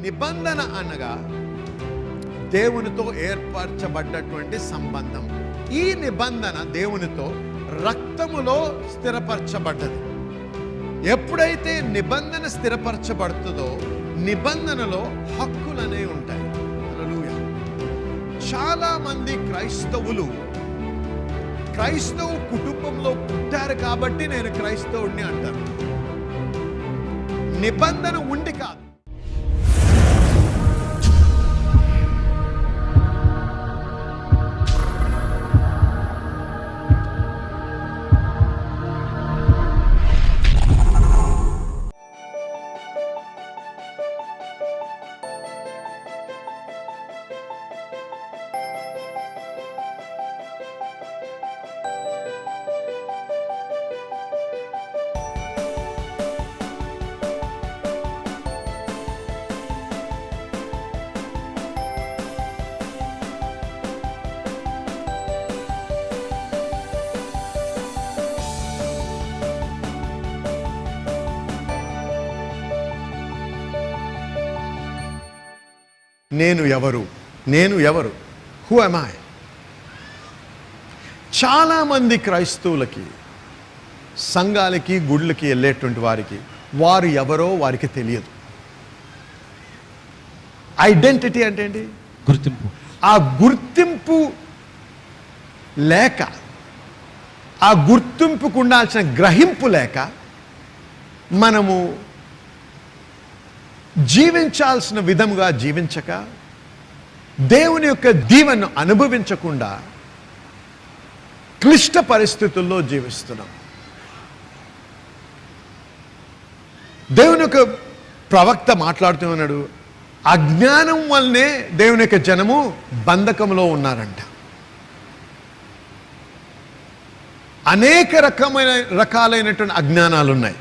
నిబంధన అనగా దేవునితో ఏర్పరచబడ్డటువంటి సంబంధం. ఈ నిబంధన దేవునితో రక్తములో స్థిరపరచబడ్డది. ఎప్పుడైతే నిబంధన స్థిరపరచబడుతుందో నిబంధనలో హక్కులనే ఉంటాయి. హల్లెలూయా. చాలా మంది క్రైస్తవ కుటుంబంలో పుట్టారు కాబట్టి నేను క్రైస్తవుడిని అంటారు. నిబంధన ఉండి కాదు. నేను ఎవరు? Who am I? చాలామంది క్రైస్తవులకి, సంఘాలకి, గుళ్ళకి వెళ్ళేటువంటి వారికి వారు ఎవరో వారికి తెలియదు. ఐడెంటిటీ అంటే ఏంటి? గుర్తింపు. ఆ గుర్తింపు లేక, ఆ గుర్తింపుకు ఉండాల్సిన గ్రహింపు లేక మనము జీవించాల్సిన విధముగా జీవించక, దేవుని యొక్క దీవెనను అనుభవించకుండా క్లిష్ట పరిస్థితుల్లో జీవిస్తున్నాం. దేవుని యొక్క ప్రవక్త మాట్లాడుతూ ఉన్నాడు, అజ్ఞానం వల్లనే దేవుని యొక్క జనము బంధకంలో ఉన్నారంట. అనేక రకాలైనటువంటి అజ్ఞానాలు ఉన్నాయి.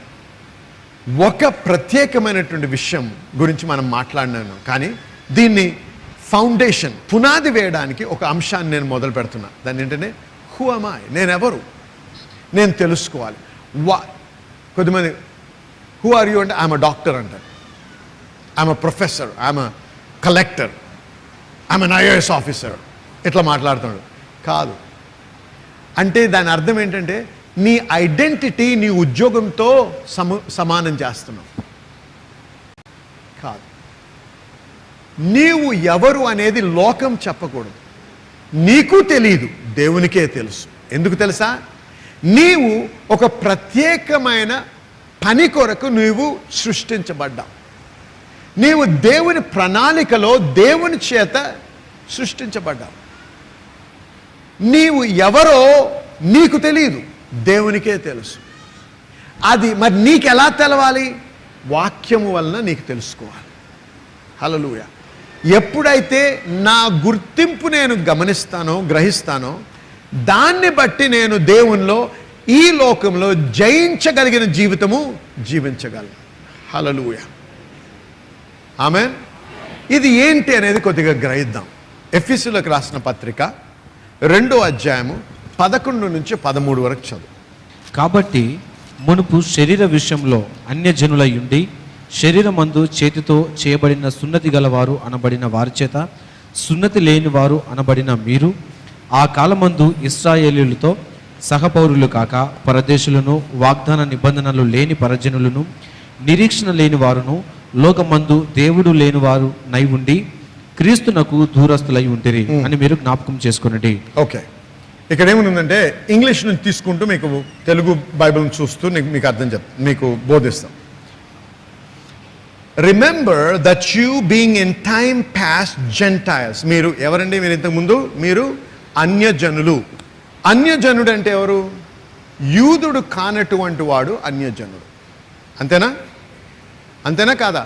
ఒక ప్రత్యేకమైనటువంటి విషయం గురించి మనం మాట్లాడినాను, కానీ దీన్ని ఫౌండేషన్, పునాది వేయడానికి ఒక అంశాన్ని నేను మొదలు పెడుతున్నా. దాన్ని ఏంటంటే హూ am I? నేనెవరు? నేను తెలుసుకోవాలి. కొద్దిమంది హూ ఆర్ యూ అంటే ఐఎమ్ అ డాక్టర్ అంటారు, I'm a professor, I'm a collector, I'm an IAS officer, ఇట్లా మాట్లాడుతున్నాడు. కాదు. అంటే దాని అర్థం ఏంటంటే నీ ఐడెంటిటీ నీ ఉద్యోగంతో సమానం చేస్తున్నావు. కాదు. నీవు ఎవరు అనేది లోకం చెప్పకూడదు. నీకు తెలియదు, దేవునికే తెలుసు. ఎందుకు తెలుసా? నీవు ఒక ప్రత్యేకమైన పని కొరకు నీవు సృష్టించబడ్డావు. నీవు దేవుని ప్రణాళికలో దేవుని చేత సృష్టించబడ్డావు. నీవు ఎవరో నీకు తెలియదు, దేవునికే తెలుసు. అది మరి నీకు ఎలా తెలవాలి? వాక్యము వలన నీకు తెలుసుకోవాలి. హల్లెలూయా. ఎప్పుడైతే నా గుర్తింపు నేను గమనిస్తానో, గ్రహిస్తానో, దాన్ని బట్టి నేను దేవునిలో, ఈ లోకంలో జయించగలిగిన జీవితము జీవించగలను. హల్లెలూయా. ఆమేన్. ఇది ఏంటి అనేది కొద్దిగా గ్రహిద్దాం. ఎఫెసీయులకు రాసిన పత్రిక 2వ అధ్యాయము 11 నుంచి 13 వరకు చదువు. కాబట్టి మునుపు శరీర విషయంలో అన్యజనులయుండి శరీరమందు చేతితో చేయబడిన సున్నతి గలవారు అనబడిన వారి చేత సున్నతి లేని వారు అనబడిన మీరు ఆ కాలమందు ఇశ్రాయేలీయులతో సహపౌరులు కాక పరదేశులను, వాగ్దాన నిబంధనలు లేని పరజనులను, నిరీక్షణ లేని వారును, లోకమందు దేవుడు లేని వారు నై ఉండి క్రీస్తునకు దూరస్తులై ఉంటిరి అని మీరు జ్ఞాపకం చేసుకునండి. ఓకే, ఇక్కడ ఏముందంటే ఇంగ్లీష్ నుంచి తీసుకుంటూ మీకు తెలుగు బైబిల్ని చూస్తూ మీకు అర్థం మీకు బోధిస్తాం. Remember that you being in time past gentiles. మీరు ఎవరండి? మీరు ఇంతకుముందు మీరు అన్యజనులు. అన్యజనుడు అంటే ఎవరు? యూదుడు కానటువంటి వాడు అన్యజనుడు. అంతేనా కాదా?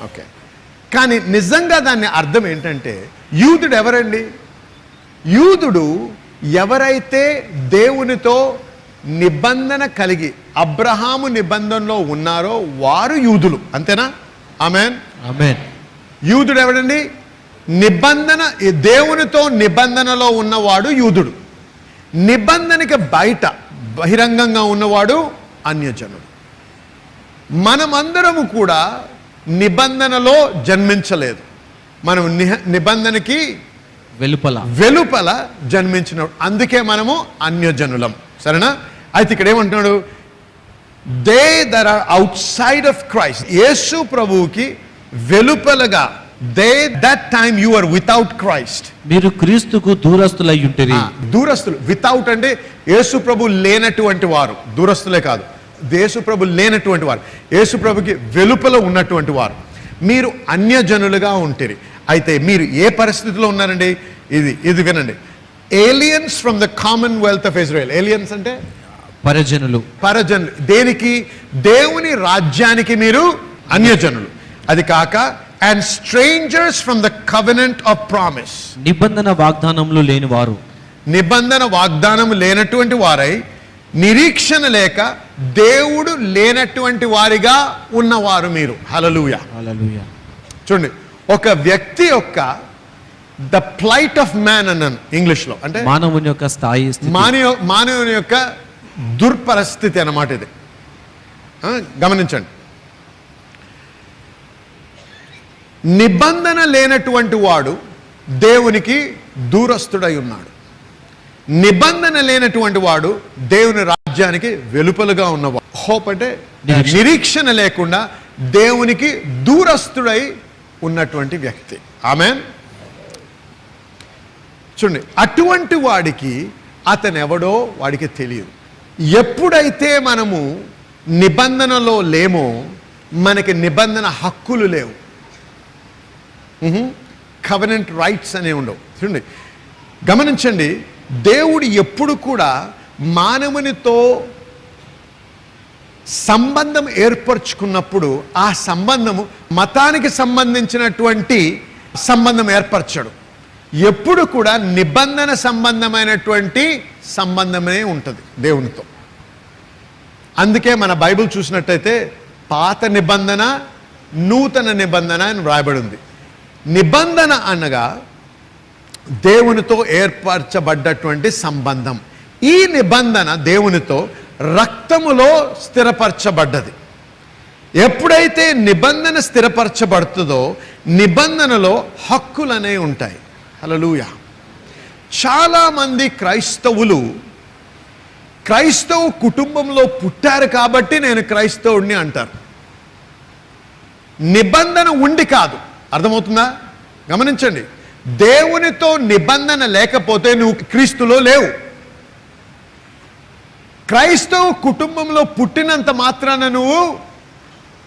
ఓకే. కానీ నిజంగా దాని అర్థం ఏంటంటే యూదుడు ఎవరండి? యూదుడు ఎవరైతే దేవునితో నిబంధన కలిగి అబ్రహాము నిబంధనలో ఉన్నారో వారు యూదులు. అంతేనా? ఆమేన్. ఆమేన్. యూదుడు ఎవడండి? దేవునితో నిబంధనలో ఉన్నవాడు యూదుడు. నిబంధనకి బయట బహిరంగంగా ఉన్నవాడు అన్యజనుడు. మనమందరము కూడా నిబంధనలో జన్మించలేదు, మనం నిబంధనకి వెలుపల జన్మించిన, అందుకే మనము అన్యజనులం. సరేనా? అయితే ఇక్కడ ఏమంటున్నాడు? They that are outside of Christ. Yesu ప్రభువుకి వెలుపలగా, they that time you are without Christ. మీరు క్రీస్తుకు దూరస్తులై ఉంటిరి. దూరస్తులు, వితౌట్ అంటే యేసు ప్రభు లేనటువంటి వారు, దూరస్తులే కాదు, యేసు ప్రభు లేనటువంటి వారు, యేసు ప్రభుకి వెలుపల ఉన్నటువంటి వారు. మీరు అన్యజనులుగా ఉంటిరి. అయితే మీరు ఏ పరిస్థితిలో ఉన్నారండి? ఇది వినండి. Aliens from the Commonwealth of Israel. Aliens అంటే పరజనులు. దేనికి? దేవుని రాజ్యానికి మీరు అన్యజనులు. అది కాక and strangers from the covenant of promise. నిబంధన వాగ్దానములు లేని వారు. నిబంధన వాగ్దానం లేనటువంటి వారై, నిరీక్షణ లేక దేవుడు లేనటువంటి వారిగా ఉన్నవారు మీరు. హల్లెలూయా. చూడండి, ఒక వ్యక్తి యొక్క ద ప్లైట్ ఆఫ్ మ్యాన్ అన్నాను ఇంగ్లీష్లో, అంటే మానవుని యొక్క స్థాయి, మానవుని యొక్క దుర్పరిస్థితి అన్నమాట ఇది. గమనించండి, నిబంధన లేనటువంటి వాడు దేవునికి దూరస్తుడై ఉన్నాడు. నిబంధన లేనటువంటి వాడు దేవుని రాజ్యానికి వెలుపలుగా ఉన్నవాడు. హోప్ అంటే నిరీక్షణ లేకుండా దేవునికి దూరస్తుడై ఉన్నటువంటి వ్యక్తి. ఆమేన్. చూడండి, అటువంటి వాడికి అతను ఎవడో వాడికి తెలియదు. ఎప్పుడైతే మనము నిబంధనలో లేమో మనకి నిబంధన హక్కులు లేవు, కవెనెంట్ రైట్స్ అనేవి ఉండవు. చూడండి, గమనించండి, దేవుడు ఎప్పుడు కూడా మానవునితో సంబంధం ఏర్పరచుకున్నప్పుడు ఆ సంబంధము మతానికి సంబంధించినటువంటి సంబంధం ఏర్పరచడు. ఎప్పుడు కూడా నిబంధన సంబంధమైనటువంటి సంబంధమే ఉంటుంది దేవునితో. అందుకే మన బైబిల్ చూసినట్టయితే పాత నిబంధన, నూతన నిబంధన అని వ్రాయబడి ఉంది. నిబంధన అనగా దేవునితో ఏర్పరచబడ్డటువంటి సంబంధం. ఈ నిబంధన దేవునితో రక్తములో స్థిరపరచబడ్డది. ఎప్పుడైతే నిబంధన స్థిరపరచబడుతుందో నిబంధనలో హక్కులనే ఉంటాయి. హల్లెలూయా. చాలామంది క్రైస్తవ కుటుంబంలో పుట్టారు కాబట్టి నేను క్రైస్తవుడిని అంటారు. నిబంధన ఉండి కాదు. అర్థమవుతుందా? గమనించండి, దేవునితో నిబంధన లేకపోతే నువ్వు క్రీస్తులో లేవు. క్రైస్తవ కుటుంబంలో పుట్టినంత మాత్రాన నువ్వు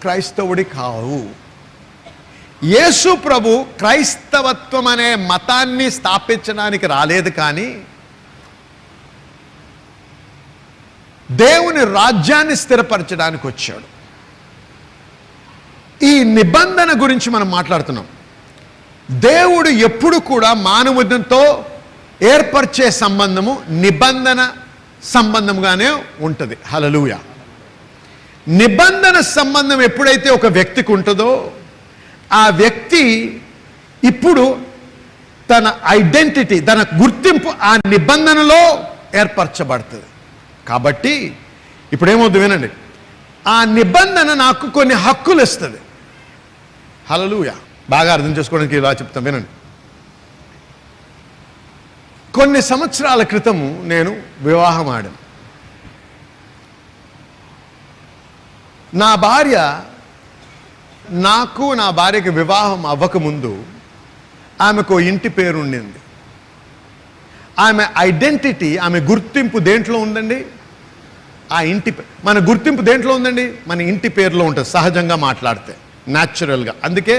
క్రైస్తవుడి కావు. యేసు ప్రభు క్రైస్తవత్వం అనే మతాన్ని స్థాపించడానికి రాలేదు, కానీ దేవుని రాజ్యాన్ని స్థిరపరచడానికి వచ్చాడు. ఈ నిబంధన గురించి మనం మాట్లాడుతున్నాం. దేవుడు ఎప్పుడు కూడా మానవునితో ఏర్పరిచే సంబంధము నిబంధన సంబంధంగానే ఉంటుంది. హల్లెలూయా. నిబంధన సంబంధం ఎప్పుడైతే ఒక వ్యక్తికి ఉంటుందో ఆ వ్యక్తి ఇప్పుడు తన ఐడెంటిటీ, తన గుర్తింపు ఆ నిబంధనలో ఏర్పరచబడుతుంది. కాబట్టి ఇప్పుడు ఏమవుతుంది వినండి, ఆ నిబంధన నాకు కొన్ని హక్కులు ఇస్తుంది. హల్లెలూయా. బాగా అర్థం చేసుకోవడానికి ఇలా చెప్తాం వినండి. కొన్ని సంవత్సరాల క్రితము నేను వివాహం ఆడాను. నా భార్యకి వివాహం అవ్వకముందు ఆమెకు ఇంటి పేరు ఉండింది. ఆమె ఐడెంటిటీ, ఆమె గుర్తింపు దేంట్లో ఉందండి? మన గుర్తింపు దేంట్లో ఉందండి? మన ఇంటి పేరులో ఉంటుంది. సహజంగా మాట్లాడితే, న్యాచురల్గా. అందుకే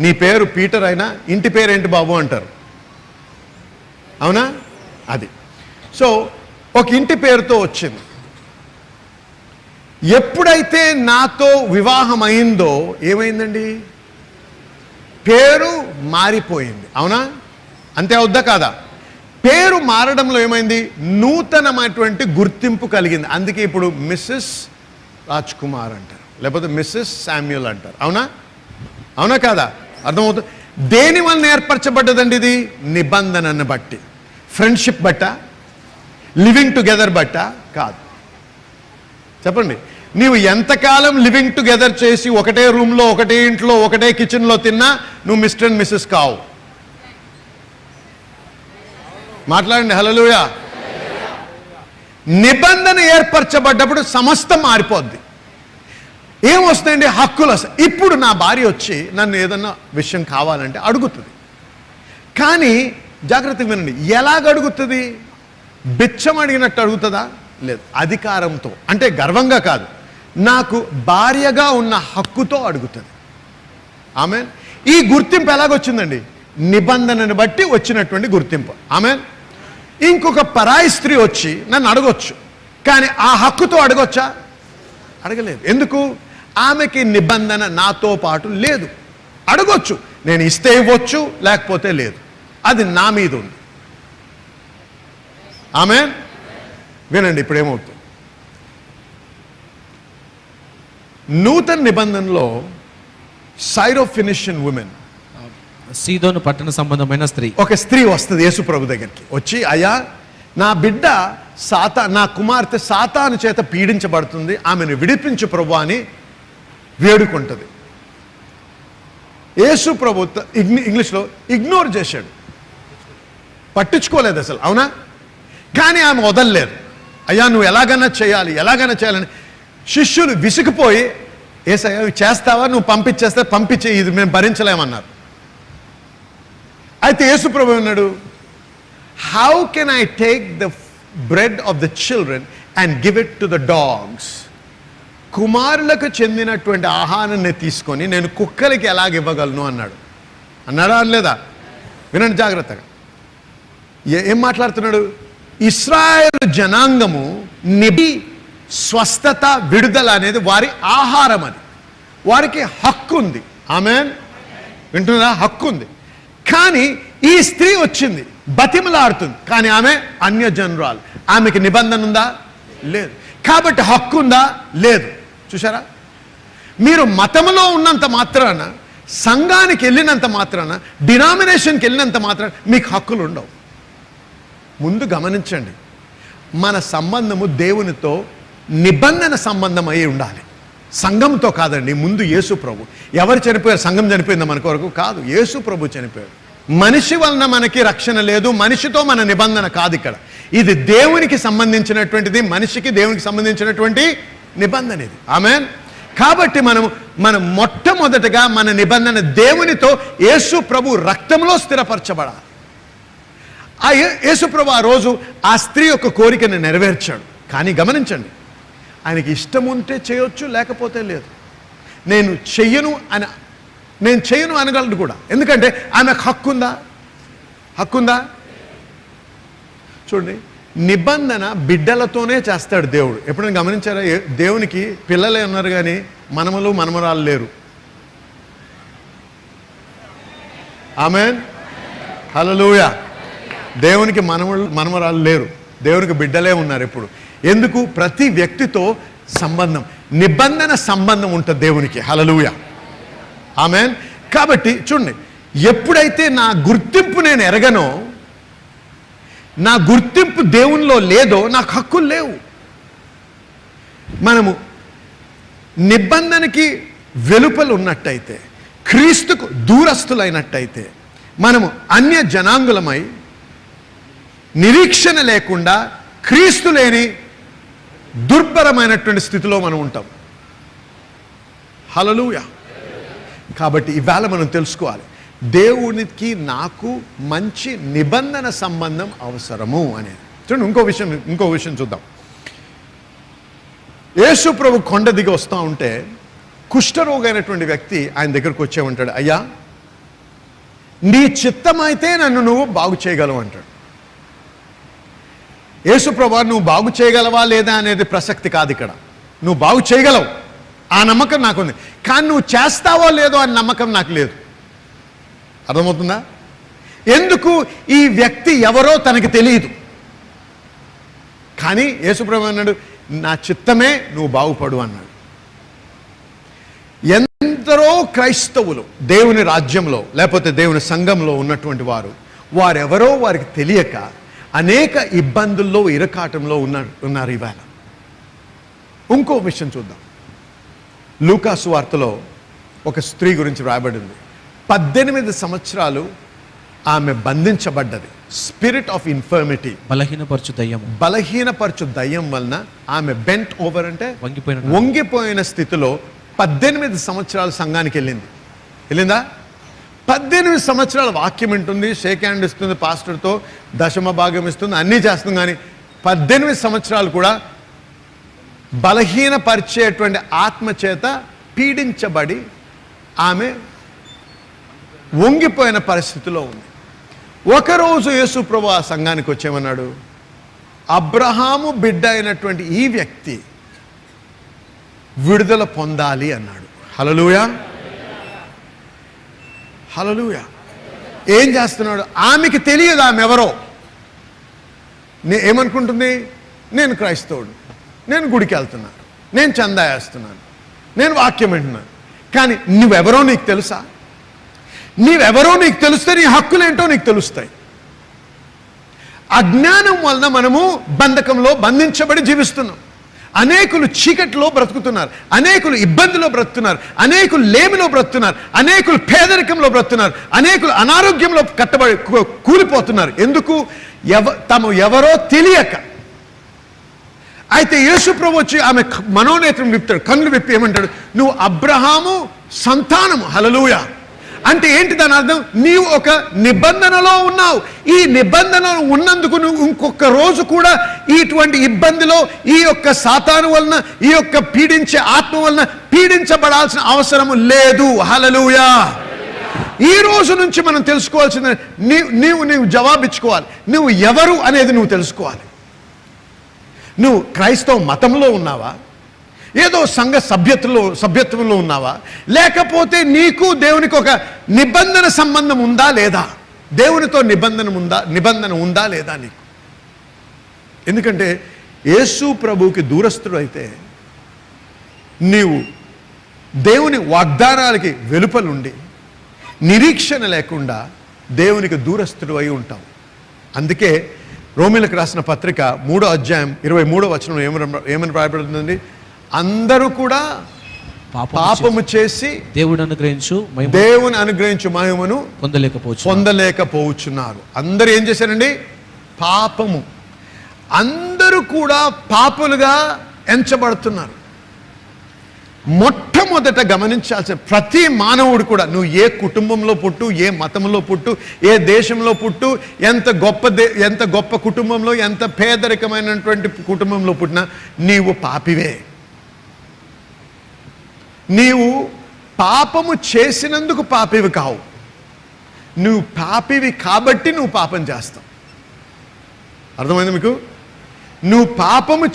నీ పేరు పీటర్ అయినా ఇంటి పేరు ఏంటి బాబు అంటారు, అవునా? అది. సో ఒక ఇంటి పేరుతో వచ్చింది. ఎప్పుడైతే నాతో వివాహం అయిందో ఏమైందండి? పేరు మారిపోయింది. అవునా? అంతే అవుద్దా కాదా? పేరు మారడంలో ఏమైంది? నూతనమైనటువంటి గుర్తింపు కలిగింది. అందుకే ఇప్పుడు మిస్సెస్ రాజ్ కుమార్ అంటారు, లేకపోతే మిస్సెస్ శామ్యూల్ అంటారు. అవునా? అవునా కాదా? అర్థమవుతుంది. దేని వలన ఏర్పరచబడ్డదండి ఇది? నిబంధనను బట్టి. ఫ్రెండ్షిప్ బట్ట, లివింగ్ టుగెదర్ బట్ట కాదు. చెప్పండి. నీవు ఎంతకాలం లివింగ్ టుగెదర్ చేసి ఒకటే రూమ్లో, ఒకటే ఇంట్లో, ఒకటే కిచెన్లో తిన్నా నువ్వు మిస్టర్ అండ్ మిస్సెస్ కావు. మాట్లాడండి హల్లెలూయా. నిబంధన ఏర్పరచబడ్డప్పుడు సమస్తం మారిపోద్ది. ఏమొస్తాయండి? హక్కులు వస్తాయి. ఇప్పుడు నా భార్య వచ్చి నన్ను ఏదన్నా విషయం కావాలంటే అడుగుతుంది. కానీ జాగ్రత్తగా వినండి, ఎలాగ అడుగుతుంది? బిచ్చం అడిగినట్టు అడుగుతుందా? లేదు, అధికారంతో, అంటే గర్వంగా కాదు, నాకు భార్యగా ఉన్న హక్కుతో అడుగుతుంది. ఆమెన్. ఈ గుర్తింపు ఎలాగొచ్చిందండి? నిబంధనను బట్టి వచ్చినటువంటి గుర్తింపు. ఆమెన్. ఇంకొక పరాయి స్త్రీ వచ్చి నన్ను అడగొచ్చు, కానీ ఆ హక్కుతో అడగొచ్చా? అడగలేదు. ఎందుకు? ఆమెకి నిబంధన నాతో పాటు లేదు. అడగొచ్చు, నేను ఇస్తే ఇవ్వచ్చు, లేకపోతే లేదు. అది నా మీద ఉంది. ఆమెన్. వినండి ఇప్పుడు ఏమవుతుంది. నూతన నిబంధనలో సైరోఫినిషియన్ ఉమెన్, సీదోను పట్టణ సంబంధమైన స్త్రీ, ఒక స్త్రీ వస్తుంది యేసు ప్రభు దగ్గరికి వచ్చి, అయ్యా నా బిడ్డ నా కుమార్తె సాతాను చేత పీడించబడుతుంది, ఆమెను విడిపించు ప్రభు అని వేడుకుంటుంది. యేసు ప్రభు ఇంగ్లీష్లో ఇగ్నోర్ చేశాడు, పట్టించుకోలేదు అసలు. అవునా? కానీ ఆమె వదలలేదు. అయ్యా నువ్వు ఎలాగైనా చేయాలని శిష్యులు విసిగిపోయి, ఏసయ్యా చేస్తావా, నువ్వు పంపించేస్తే పంపించే, ఇది మేము భరించలేమన్నారు. అయితే యేసు ప్రభు అన్నాడు, how can I take the bread of the children and give it to the dogs? కుమారులకు చెందినటువంటి ఆహారాన్ని తీసుకొని నేను కుక్కలకి ఎలాగ ఇవ్వగలను అన్నాడు. అన్నాడా అనలేదా? వినండి జాగ్రత్తగా. ఏం మాట్లాడుతున్నాడు? ఇశ్రాయేలు జనాంగము స్వస్థత, విడుదల అనేది వారి ఆహారం, అది వారికి హక్కు ఉంది. ఆమెన్. వింటున్నారా? హక్కు ఉంది. కానీ ఈ స్త్రీ వచ్చింది, బతిమలాడుతుంది, కానీ ఆమె అన్యజనురాలు. ఆమెకి నిబంధన ఉందా? లేదు. కాబట్టి హక్కు ఉందా? లేదు. చూసారా? మీరు మతంలో ఉన్నంత మాత్రాన, సంఘానికి వెళ్ళినంత మాత్రాన, డినామినేషన్కి వెళ్ళినంత మాత్రాన మీకు హక్కులు ఉండవు. ముందు గమనించండి, మన సంబంధము దేవునితో నిబంధన సంబంధం అయి ఉండాలి, సంఘంతో కాదండి. ముందు యేసు ప్రభు. ఎవరు చనిపోయారు? సంఘం చనిపోయిందా మన కొరకు? కాదు, యేసు ప్రభు చనిపోయాడు. మనిషి వలన మనకి రక్షణ లేదు, మనిషితో మన నిబంధన కాదు ఇక్కడ. ఇది దేవునికి సంబంధించినటువంటిది, మనిషికి దేవునికి సంబంధించినటువంటి నిబంధన ఇది. ఆమెన్. కాబట్టి మనం మొట్టమొదటగా మన నిబంధన దేవునితో యేసు ప్రభు రక్తంలో స్థిరపరచబడాలి. ఆ యేసు ప్రభు ఆ రోజు ఆ స్త్రీ యొక్క కోరికను నెరవేర్చాడు. కానీ గమనించండి, ఆయనకి ఇష్టం ఉంటే చేయొచ్చు, లేకపోతే లేదు. నేను చెయ్యను అనగలడు కూడా. ఎందుకంటే ఆమెకు హక్కుందా? చూడండి, నిబంధన బిడ్డలతోనే చేస్తాడు దేవుడు. ఎప్పుడైనా గమనించారా? దేవునికి పిల్లలే ఉన్నారు కానీ మనమలు మనమరాలు లేరు. ఆమెన్. హల్లెలూయా. దేవునికి మనమరాలు లేరు, దేవునికి బిడ్డలే ఉన్నారు ఎప్పుడు. ఎందుకు? ప్రతి వ్యక్తితో సంబంధం, నిబంధన సంబంధం ఉంటుంది దేవునికి. హల్లెలూయా. ఆమెన్. కాబట్టి చూడండి, ఎప్పుడైతే నా గుర్తింపు నేను ఎరగనో, నా గుర్తింపు దేవునిలో లేదో, నాకు హక్కులు లేవు. మనము నిబంధనకి వెలుపల ఉన్నట్టయితే, క్రీస్తుకు దూరస్తులైనట్టయితే, మనము అన్య జనాంగులమై నిరీక్షణ లేకుండా క్రీస్తు లేని దుర్భరమైనటువంటి స్థితిలో మనం ఉంటాం. హల్లెలూయా. కాబట్టి ఇవాళ మనం తెలుసుకోవాలి, దేవునికి నాకు మంచి నిబంధన సంబంధం అవసరము అనేది. చూడండి, ఇంకో విషయం చూద్దాం. యేసు ప్రభు కొండ దిగి వస్తూ ఉంటే కుష్ఠరోగైనటువంటి వ్యక్తి ఆయన దగ్గరకు వచ్చే ఉంటాడు. అయ్యా నీ చిత్తమైతే నన్ను నువ్వు బాగు చేయగలవు అంటాడు. యేసు ప్రభు నువ్వు బాగు చేయగలవా లేదా అనేది ప్రసక్తి కాదు ఇక్కడ. నువ్వు బాగు చేయగలవు, ఆ నమ్మకం నాకుంది. కానీ నువ్వు చేస్తావో లేదో అని నమ్మకం నాకు లేదు. అర్థమవుతుందా? ఎందుకు? ఈ వ్యక్తి ఎవరో తనకి తెలియదు. కానీ యేసుప్రభు అన్నాడు, నా చిత్తమే నువ్వు బాగుపడు అన్నాడు. ఎందరో క్రైస్తవులు దేవుని రాజ్యంలో లేకపోతే దేవుని సంఘంలో ఉన్నటువంటి వారెవరో వారికి తెలియక అనేక ఇబ్బందుల్లో, ఇరకాటంలో ఉన్నారు ఇవాళ. ఇంకో విషయం చూద్దాం. లూకా సువార్తలో ఒక స్త్రీ గురించి రాయబడింది. 18 సంవత్సరాలు ఆమె బంధించబడ్డది. స్పిరిట్ ఆఫ్ ఇన్ఫర్మిటీ, బలహీనపరచు దయ్యం వలన ఆమె బెంట్ ఓవర్ అంటే వంగిపోయిన స్థితిలో 18 సంవత్సరాలు సంఘానికి వెళ్ళిందా? 18 సంవత్సరాల వాక్యం వింటుంది, షేక్ హ్యాండ్ ఇస్తుంది, పాస్టర్తో దశమ భాగం ఇస్తుంది, అన్నీ చేస్తుంది. కానీ 18 సంవత్సరాలు కూడా బలహీనపరిచేటువంటి ఆత్మ చేత పీడించబడి ఆమె వంగిపోయిన పరిస్థితిలో ఉంది. ఒకరోజు యేసు ప్రభువు ఆ సంఘానికి వచ్చేమన్నాడు, అబ్రహాము బిడ్డ అయినటువంటి ఈ వ్యక్తి విడుదల పొందాలి అన్నాడు. హల్లెలూయా, హల్లెలూయా. ఏం చేస్తున్నాడు? ఆమెకి తెలియదు ఆమె ఎవరో. ఏమనుకుంటుంది? నేను క్రైస్తవుడు, నేను గుడికి వెళ్తున్నాను, నేను చందా వేస్తున్నాను, నేను వాక్యం వింటున్నాను. కానీ నువ్వెవరో నీకు తెలుసా? నీవెవరో నీకు తెలిస్తే నీ హక్కులేంటో నీకు తెలుస్తాయి. అజ్ఞానం వలన మనము బంధకంలో బంధించబడి జీవిస్తున్నాం. అనేకులు చీకటిలో బ్రతుకుతున్నారు, అనేకులు ఇబ్బందిలో బ్రతుకుతున్నారు, అనేకులు లేమిలో బ్రతుకుతున్నారు, అనేకులు పేదరికంలో బ్రతుకుతున్నారు, అనేకులు అనారోగ్యంలో కట్టబడి కూలిపోతున్నారు. ఎందుకు? తాము ఎవరో తెలియక. అయితే యేసు ప్రభు వచ్చి ఆమె మనోనేత్రం విప్పుతాడు, కన్నులు విప్పి ఏమంటాడు? నువ్వు అబ్రహాము సంతానము. హల్లెలూయా. అంటే ఏంటి దాని అర్థం? నీవు ఒక నిబంధనలో ఉన్నావు. ఈ నిబంధనలో ఉన్నందుకు నువ్వు ఇంకొక రోజు కూడా ఇటువంటి ఇబ్బందిలో ఈ యొక్క సాతాను వలన, ఈ యొక్క పీడించే ఆత్మ వలన పీడించబడాల్సిన అవసరము లేదు. హల్లెలూయా. ఈ రోజు నుంచి మనం తెలుసుకోవాల్సింది, నీవు జవాబిచ్చుకోవాలి. నువ్వు ఎవరు అనేది నువ్వు తెలుసుకోవాలి. నువ్వు క్రైస్తవ మతంలో ఉన్నావా? ఏదో సంఘ సభ్యత్వంలో ఉన్నావా? లేకపోతే నీకు దేవునికి ఒక నిబంధన సంబంధం ఉందా లేదా? దేవునితో నిబంధన ఉందా లేదా నీకు? ఎందుకంటే యేసు ప్రభువుకి దూరస్తుడు అయితే నీవు దేవుని వాగ్దానాలకి వెలుపలుండి నిరీక్షణ లేకుండా దేవునికి దూరస్తుడు అయి ఉంటావు. అందుకే రోమీలకు రాసిన పత్రిక 3వ అధ్యాయం 23వ వచనంలో ఏమని రాయబడుతుందండి? అందరూ కూడా పాపము చేసి దేవుని అనుగ్రహించు మహిమను పొందలేకపోవచ్చున్నారు. అందరూ ఏం చేశారండి? పాపము. అందరూ కూడా పాపులుగా ఎంచబడుతున్నారు. మొట్టమొదట గమనించాల్సిన ప్రతి మానవుడు కూడా, నువ్వు ఏ కుటుంబంలో పుట్టు, ఏ మతంలో పుట్టు, ఏ దేశంలో పుట్టు, ఎంత గొప్ప కుటుంబంలో, ఎంత పేదరికమైనటువంటి కుటుంబంలో పుట్టినా నీవు పాపివే. నీవు పాపము చేసినందుకు పాపివి కావు. నువ్వు పాపివి కాబట్టి నువ్వు పాపం చేస్తావు. అర్థమైంది మీకు? నువ్వు పాపము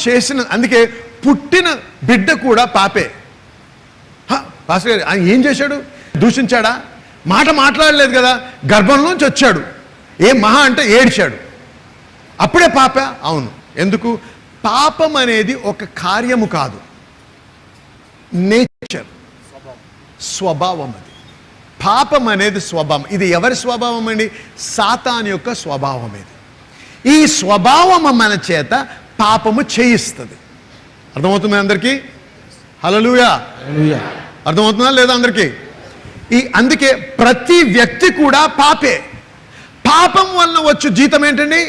అందుకే పుట్టిన బిడ్డ కూడా పాపే. పాస్టర్ గారు ఆయన ఏం చేశాడు? దూషించాడా? మాట మాట్లాడలేదు కదా, గర్భంలోంచి వచ్చాడు, ఏం మహా అంటే ఏడ్చాడు, అప్పుడే పాప? అవును. ఎందుకు? పాపం అనేది ఒక కార్యము కాదు, నేచర్, స్వభావం. అది పాపం అనేది స్వభావం. ఇది ఎవరి స్వభావం అండి? సాతాను యొక్క స్వభావం. ఇది ఈ స్వభావం మన చేత పాపము చేయిస్తుంది. అర్థమవుతుంది అందరికీ? హల్లెలూయా. అర్థమవుతుందా లేదా అందరికీ? అందుకే ప్రతి వ్యక్తి కూడా పాపే. పాపం వలన వచ్చు జీతం ఏంటండి?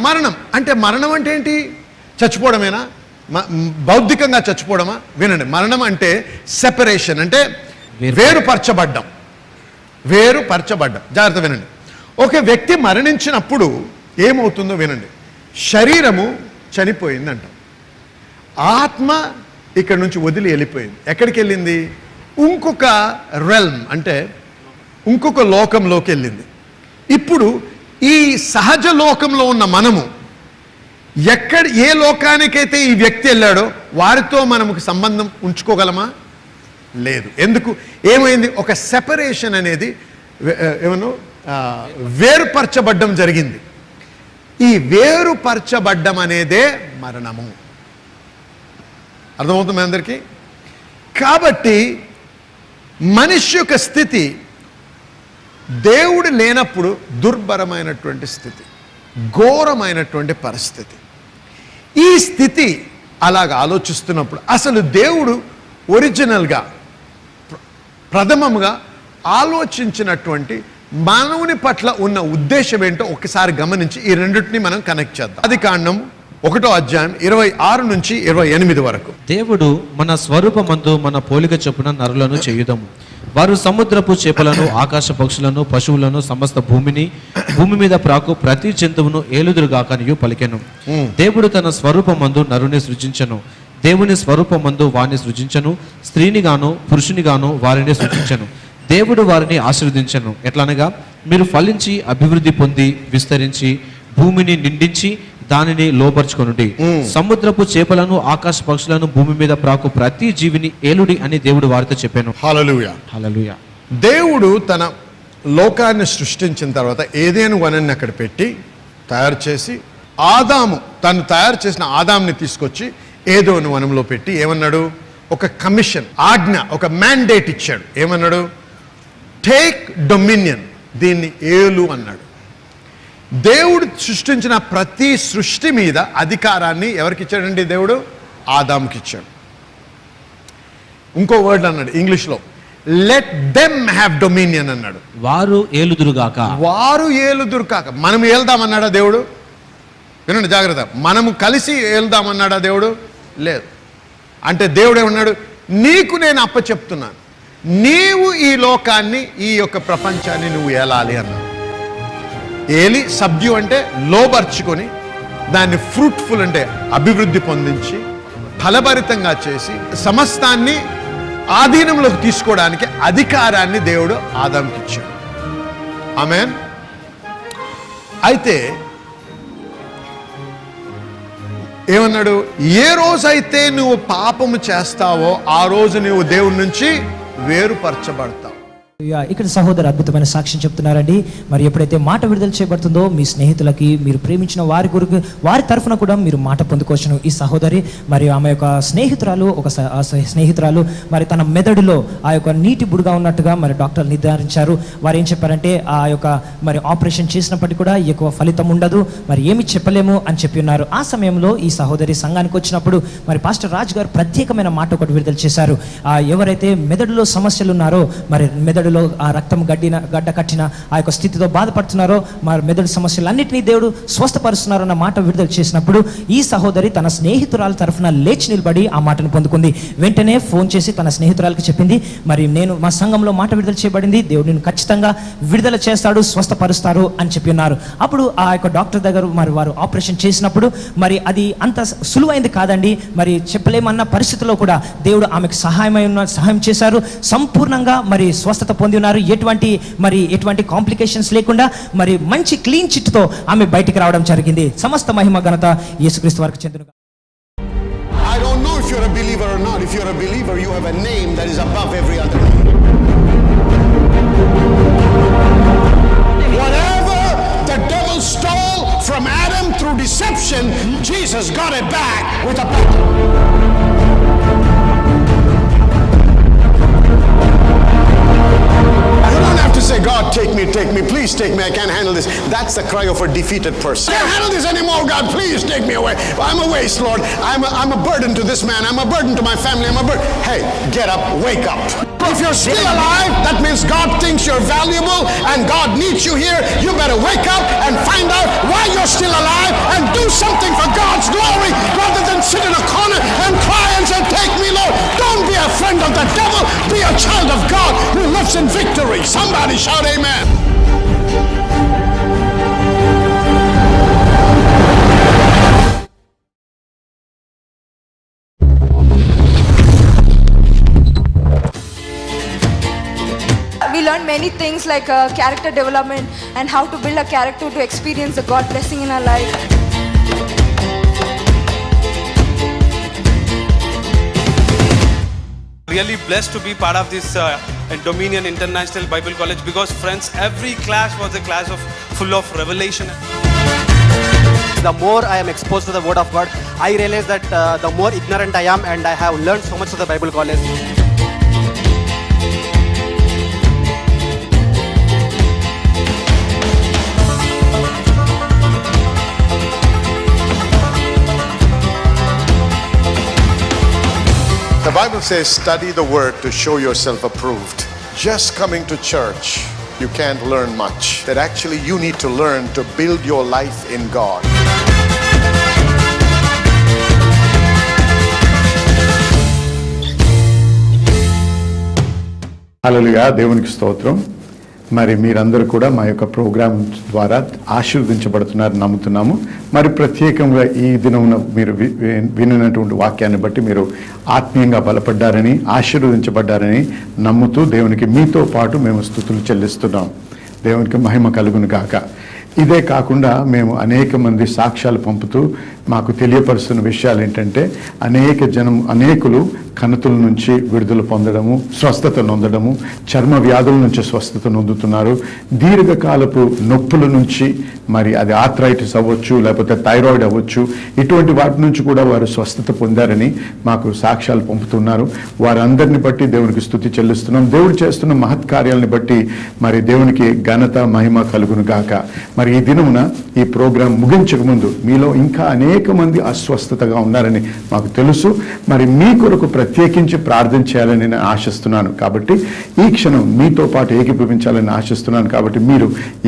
మరణం. అంటే మరణం అంటే ఏంటి? చచ్చిపోవడమేనా? బౌద్ధికంగా చచ్చిపోవడమా? వినండి, మరణం అంటే సెపరేషన్, అంటే వేరుపరచబడ్డం. జాగ్రత్త వినండి. ఒక వ్యక్తి మరణించినప్పుడు ఏమవుతుందో వినండి. శరీరము చనిపోయిందంట, ఆత్మ ఇక్కడ నుంచి వదిలి వెళ్ళిపోయింది. ఎక్కడికి వెళ్ళింది? ఇంకొక రెల్మ్, అంటే ఇంకొక లోకంలోకి వెళ్ళింది. ఇప్పుడు ఈ సహజ లోకంలో ఉన్న మనము ఏ లోకానికైతే ఈ వ్యక్తి వెళ్ళాడో వారితో మనకు సంబంధం ఉంచుకోగలమా? లేదు. ఎందుకు? ఏమైంది? ఒక సెపరేషన్ అనేది వేరుపరచబడ్డం జరిగింది. ఈ వేరుపరచబడ్డం అనేదే మరణము. అర్థమవుతుంది అందరికీ? కాబట్టి మనిషి యొక్క స్థితి దేవుడు లేనప్పుడు దుర్భరమైనటువంటి స్థితి, ఘోరమైనటువంటి పరిస్థితి. ఈ స్థితి అలాగ ఆలోచిస్తున్నప్పుడు అసలు దేవుడు ఒరిజినల్గా ప్రథమముగా ఆలోచించినటువంటి మానవుని పట్ల ఉన్న ఉద్దేశం ఏంటో ఒకసారి గమనించి ఈ రెండింటిని మనం కనెక్ట్ చేద్దాం. ఆదికాండం 1వ అధ్యాయం 26 నుంచి 28 వరకు. దేవుడు మన స్వరూపమందు మన పోలిక చొప్పున నరులను చేయుదము. వారు సముద్రపు చేపలను, ఆకాశ పక్షులను, పశువులను, సమస్త భూమి మీద ప్రాకు ప్రతి జంతువును ఏలుదురుగాకనియు పలికెను. దేవుడు తన స్వరూపమందు నరుని సృజించెను. దేవుని స్వరూపమందు వారిని సృజించను. స్త్రీనిగాను పురుషునిగాను వారిని సృజించను. దేవుడు వారిని ఆశీర్వదించెను. ఎట్లనగా, మీరు ఫలించి అభివృద్ధి పొంది విస్తరించి భూమిని నిండించి దానిని లోపరుచుకొనుడి. సముద్రపు చేపలను, ఆకాశ పక్షులను, భూమి మీద ప్రాకు ప్రతి జీవిని ఏలుడి అని దేవుడు వారితో చెప్పాను. హల్లెలూయా. హల్లెలూయా. దేవుడు తన లోకాన్ని సృష్టించిన తర్వాత ఏదేను వనాన్ని అక్కడ పెట్టి తయారు చేసి తను తయారు చేసిన ఆదాంని తీసుకొచ్చి ఏదోను వనంలో పెట్టి ఏమన్నాడు? ఒక కమిషన్, ఆజ్ఞ, ఒక మ్యాండేట్ ఇచ్చాడు. ఏమన్నాడు? టేక్ డొమినియన్, దీన్ని ఏలు అన్నాడు. దేవుడు సృష్టించిన ప్రతి సృష్టి మీద అధికారాన్ని ఎవరికి ఇచ్చాడండి? దేవుడు ఆదాంకి ఇచ్చాడు. ఇంకో వర్డ్ అన్నాడు ఇంగ్లీష్లో, లెట్ దెమ్ హ్యావ్ డొమినియన్ అన్నాడు. వారు ఏలుదురుగాక. వారు ఏలుదురుగాక. మనం ఏల్దామన్నాడా దేవుడు? వినండి జాగ్రత్త. మనము కలిసి ఏల్దామన్నాడా దేవుడు? లేదు. అంటే దేవుడు ఏమన్నాడు? నీకు నేను అప్పచెప్తున్నాను, నీవు ఈ లోకాన్ని, ఈ యొక్క ప్రపంచాన్ని నువ్వు ఏలాలి అన్నాడు. ఏలి, సబ్డ్యూ అంటే లోబర్చుకొని దాన్ని ఫ్రూట్ఫుల్ అంటే అభివృద్ధి పొందించి ఫలభరితంగా చేసి సమస్తాన్ని ఆధీనంలోకి తీసుకోవడానికి అధికారాన్ని దేవుడు ఆదాంకి ఇచ్చాడు. ఆమేన్. అయితే ఏమన్నాడు? ఏ రోజైతే నువ్వు పాపము చేస్తావో ఆ రోజు నువ్వు దేవుడి నుంచి వేరుపరచబడతావు. ఇక్కడ సహోదరు అద్భుతమైన సాక్ష్యం చెప్తున్నారండి. మరి ఎప్పుడైతే మాట విడుదల చేయబడుతుందో మీ స్నేహితులకి, మీరు ప్రేమించిన వారి తరఫున కూడా మీరు మాట పొందుకోవచ్చును. ఈ సహోదరి మరి ఆమె యొక్క స్నేహితురాలు మరి తన మెదడులో ఆ యొక్క నీటి బుడుగా ఉన్నట్టుగా మరి డాక్టర్లు నిర్ధారించారు. వారు ఏం చెప్పారంటే ఆ యొక్క మరి ఆపరేషన్ చేసినప్పటికీ కూడా ఎక్కువ ఫలితం ఉండదు, మరి ఏమి చెప్పలేము అని చెప్పి ఉన్నారు. ఆ సమయంలో ఈ సహోదరి సంఘానికి వచ్చినప్పుడు మరి పాస్టర్ రాజ్ గారు ప్రత్యేకమైన మాట ఒకటి విడుదల చేశారు. ఎవరైతే మెదడులో సమస్యలు ఉన్నారో, మరి మెదడులో ఆ రక్తం గడ్డ కట్టిన ఆ యొక్క స్థితితో బాధపడుతున్నారో, మరి మెదడు సమస్యలన్నింటినీ దేవుడు స్వస్థపరుస్తున్నారు అన్న మాట విడుదల చేసినప్పుడు ఈ సహోదరి తన స్నేహితురాల తరఫున లేచి నిలబడి ఆ మాటను పొందుకుంది. వెంటనే ఫోన్ చేసి తన స్నేహితురాలకు చెప్పింది, మరి నేను మా సంఘంలో మాట విడుదల చేయబడింది, దేవుడు నేను ఖచ్చితంగా విడుదల చేస్తాడు, స్వస్థపరుస్తారు అని చెప్పి ఉన్నారు. అప్పుడు ఆ యొక్క డాక్టర్ దగ్గర మరి వారు ఆపరేషన్ చేసినప్పుడు మరి అది అంత సులువైంది కాదండి. మరి చెప్పలేమన్న పరిస్థితిలో కూడా దేవుడు ఆమెకు సహాయం చేశారు. సంపూర్ణంగా మరి స్వస్థత పొంది ఉన్నారు. ఎటువంటి కాంప్లికేషన్స్ లేకుండా మరి మంచి క్లీన్ చిట్తో ఆమె బయటికి రావడం జరిగింది. సమస్త మహిమ ఘనత యేసుక్రీస్తు వారికి చెందును. I don't know if you're a believer or not. If you're a believer, you have a name that is above every other name. Whatever the devil stole from Adam through deception, Jesus got it back with a power. Say, God, take me, please take me, I can't handle this. That's the cry of a defeated person. I can't handle this anymore, God, please take me away. I'm a waste, Lord. I'm a burden to this man, I'm a burden to my family, I'm a burden. Hey, get up, wake up. If you're still alive, that means God thinks you're valuable and God needs you here. You better wake up and find out why you're still alive and do something for God's glory rather than sit in a corner and cry and say, take me, Lord. Don't be a friend of the devil, be a child of God who lives in victory. Somebody shout amen. We learned many things like character development and how to build a character to experience the God blessing in our life. Really blessed to be part of this Dominion International Bible College because friends, every class was a class full of revelation. The more I am exposed to the Word of God, I realize that the more ignorant I am, and I have learned so much of the Bible college. The Bible says, study the word to show yourself approved. Just coming to church, you can't learn much. That actually you need to learn to build your life in God. హల్లెలూయా, దేవునికి స్తోత్రం. మరి మీరందరూ కూడా మా యొక్క programme ద్వారా ఆశీర్వదించబడుతున్నారని నమ్ముతున్నాము. మరి ప్రత్యేకంగా ఈ దినమున మీరు వినినటువంటి వాక్యాన్ని బట్టి మీరు ఆత్మీయంగా బలపడ్డారని, ఆశీర్వదించబడ్డారని నమ్ముతూ దేవునికి మీతో పాటు మేము స్తుతులు చెల్లిస్తున్నాం. దేవునికి మహిమ కలుగును గాక. ఇదే కాకుండా మేము అనేక మంది సాక్ష్యాలు పంపుతూ మాకు తెలియపరుస్తున్న విషయాలు ఏంటంటే, అనేకులు కణతుల నుంచి విడుదల పొందడము, స్వస్థత నొందడము, చర్మ వ్యాధుల నుంచి స్వస్థత నొందుతున్నారు. దీర్ఘకాలపు నొప్పుల నుంచి, మరి అది ఆర్థరైటిస్ అవ్వచ్చు, లేకపోతే థైరాయిడ్ అవ్వచ్చు, ఇటువంటి వాటి నుంచి కూడా వారు స్వస్థత పొందారని మాకు సాక్ష్యాలు పంపుతున్నారు. వారందరిని బట్టి దేవునికి స్తుతి చెల్లిస్తున్నాం. దేవుడు చేస్తున్న మహత్కార్యాలను బట్టి మరి దేవునికి ఘనత మహిమ కలుగును గాక. మరి ఈ దినమున ఈ ప్రోగ్రాం ముగించక ముందు మీలో ఇంకా అనేక మంది అస్వస్థతగా ఉన్నారని మాకు తెలుసు. మరి మీ కొరకు ప్రత్యేకించి ప్రార్థన చేయాలని నేను ఆశిస్తున్నాను. కాబట్టి ఈ క్షణం మీతో పాటు ఏకీభవించాలని ఆశిస్తున్నాను. కాబట్టి మీరు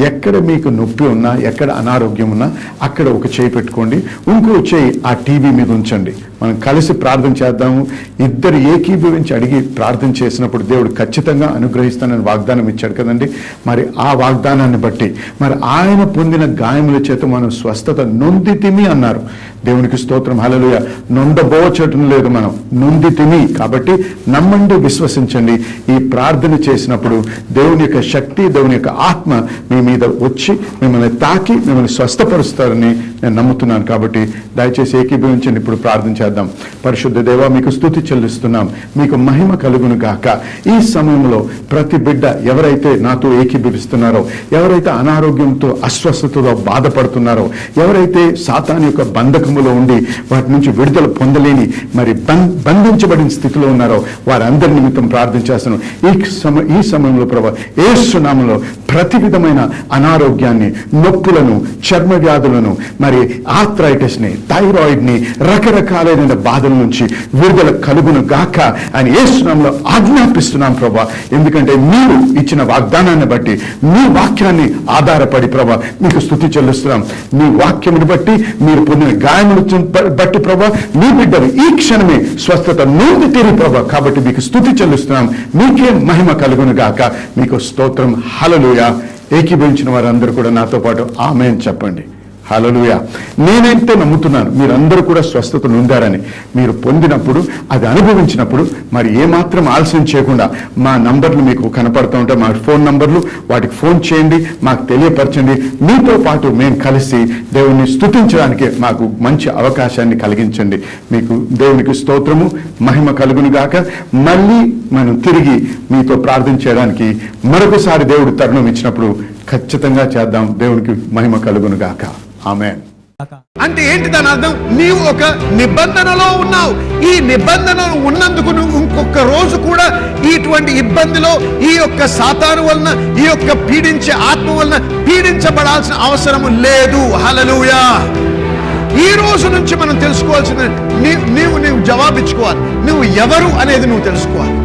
ఎక్కడ మీకు నొప్పి ఉన్నా, ఎక్కడ అనారోగ్యం ఉన్నా అక్కడ ఒక చేయి పెట్టుకోండి, ఇంకో చేయి ఆ టీవీ మీద ఉంచండి. మనం కలిసి ప్రార్థన చేద్దాము. ఇద్దరు ఏకీభవించి అడిగి ప్రార్థన చేసినప్పుడు దేవుడు ఖచ్చితంగా అనుగ్రహిస్తానని వాగ్దానం ఇచ్చాడు కదండి. మరి ఆ వాగ్దానాన్ని బట్టి మరి ఆయన పొందిన గాయముల చేత మనం స్వస్థత నొందితిమి అన్నారు. దేవునికి స్తోత్రం, హల్లెలూయా. నొందబోచటం లేదు, మనం నొందితిమి. కాబట్టి నమ్మండి, విశ్వసించండి. ఈ ప్రార్థన చేసినప్పుడు దేవుని యొక్క శక్తి, దేవుని యొక్క ఆత్మ మీ మీద వచ్చి మిమ్మల్ని తాకి మిమ్మల్ని స్వస్థపరుస్తారని నేను నమ్ముతున్నాను. కాబట్టి దయచేసి ఏకీభవించండి. ఇప్పుడు ప్రార్థన చేద్దాం. పరిశుద్ధ దేవా, మీకు స్తుతి చెల్లిస్తున్నాం. మీకు మహిమ కలుగును గాక. ఈ సమయంలో ప్రతి బిడ్డ ఎవరైతే నాతో ఏకీభవిస్తున్నారో, ఎవరైతే అనారోగ్యంతో అస్వస్థతతో బాధపడుతున్నారో, ఎవరైతే సాతాను యొక్క బంధకములో ఉండి వాటి నుంచి విడుదల పొందలేని మరి బంధించబడిన స్థితిలో ఉన్నారో వారందరి నిమిత్తం ప్రార్థన చేస్తున్నాం. ఈ సమయంలో ప్రభా యేసు నామములో ప్రతి విధమైన అనారోగ్యాన్ని, నొప్పులను, చర్మ వ్యాధులను, మరి ఆర్థరైటిస్ని, థైరాయిడ్ని, రకరకాలైన బాధల నుంచి విడుదల కలుగును గాక అని యేసు నామములో ఆజ్ఞాపిస్తున్నాం ప్రభా. ఎందుకంటే మీరు ఇచ్చిన వాగ్దానాన్ని బట్టి, మీ వాక్యాన్ని ఆధారపడి ప్రభా మీకు స్తుతి చెల్లిస్తున్నాం. మీ వాక్యమును బట్టి, మీరు పొందిన గాయమును బట్టి ప్రభా మీ బిడ్డలు ఈ క్షణమే స్వస్థత నొంది తీరి ప్రభా. కాబట్టి మీకు స్తుతి చెల్లిస్తున్నాం. మీకే మహిమ కలుగును గాక. మీకు స్తోత్రం. హల్లెలూయా. ఏకీభవించిన వారందరూ కూడా నాతో పాటు ఆమేన్ చెప్పండి. హల్లెలూయా. నేనైతే నమ్ముతున్నాను మీరందరూ కూడా స్వస్థత నొందారని. మీరు పొందినప్పుడు, అది అనుభవించినప్పుడు మరి ఏమాత్రం ఆలస్యం చేయకుండా మా నంబర్లు మీకు కనపడుతూ ఉంటాయి, మా ఫోన్ నంబర్లు, వాటికి ఫోన్ చేయండి, మాకు తెలియపరచండి. మీతో పాటు మేము కలిసి దేవుణ్ణి స్తుతించడానికి మాకు మంచి అవకాశాన్ని కలిగించండి. మీకు దేవునికి స్తోత్రము, మహిమ కలుగును గాక. మళ్ళీ మనం తిరిగి మీతో ప్రార్థన చేయడానికి మరొకసారి దేవుడు తరుణం ఇచ్చినప్పుడు ఖచ్చితంగా చేద్దాం. దేవునికి మహిమ కలుగును గాక. ఆమేన్. అంటే ఏంటి దాని అర్థం? నీవు ఒక నిబంధనలో ఉన్నావు. ఈ నిబంధనలు ఉన్నందుకు నువ్వు ఇంకొక రోజు కూడా ఇటువంటి ఇబ్బందిలో, ఈ యొక్క సాతాను వలన, ఈ యొక్క పీడించే ఆత్మ వలన పీడించబడాల్సిన అవసరం లేదు. హల్లెలూయా. ఈ రోజు నుంచి మనం తెలుసుకోవాల్సిన, నీవు జవాబిచ్చుకోవాలి. నువ్వు ఎవరు అనేది నువ్వు తెలుసుకోవాలి.